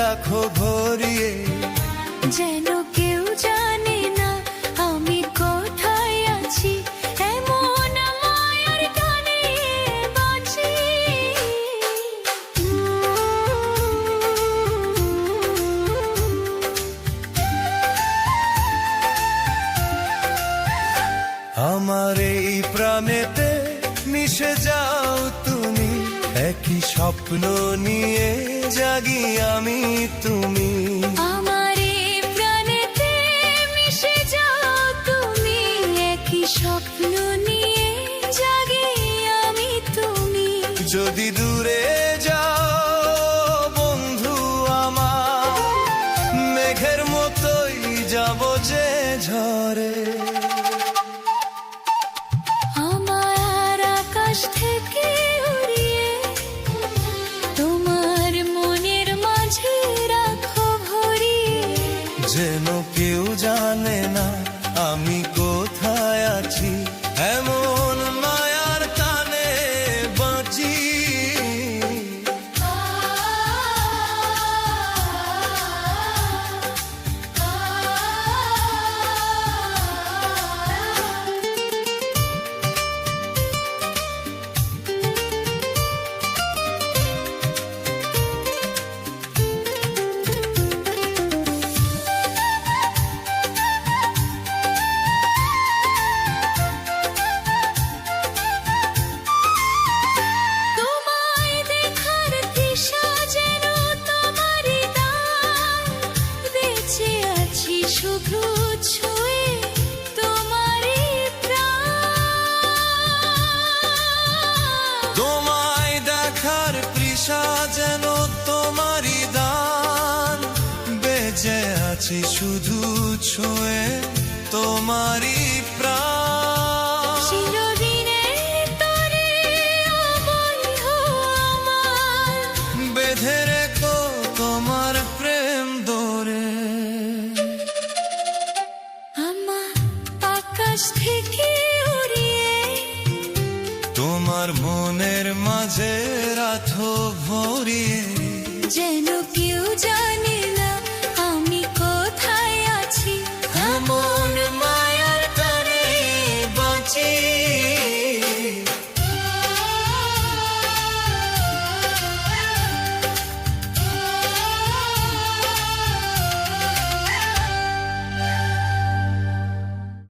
রাখো ভরিয়ে, যেন কেউ জানে না আমি কোথায় আছি, এমন মায়ার টানে বাঁচি। আমার এই প্রাণেতে মিশে যাও তুমি, একই স্বপ্ন নিয়ে জাগি আমি তুমি। আমার এই প্রাণেতে মিশে যাও তুমি, একই স্বপ্ন নিয়ে জাগি আমি তুমি। যদি দূরে যাও বন্ধু আমার, মেঘের মতোই যাব যে ঝরে। আমার আকাশ থেকে উড়িয়ে তোমার মনের মাঝে রাখো ভরিয়ে, যেন কেউ জানে না আমি কোথায় আছি, এমন মায়ার টানে বাঁচি। তোমায় দেখার তৃষা যেন তোমারই দান, বেঁচে আছি শুধু ছুঁয়ে তোমারই প্রাণ। তোমায় দেখার তৃষা যেন তোমারই দান, বেঁচে আছি শুধু ছুঁয়ে তোমারই প্রাণ। চিরদিনের তরে অবন্ধ আমার, বেঁধে রেখো তোমার প্রেম দোরে। আমার আকাশ থেকে উড়িয়ে তোমার মনের মাঝে রাখো ভরিয়ে, যেন কেউ জানে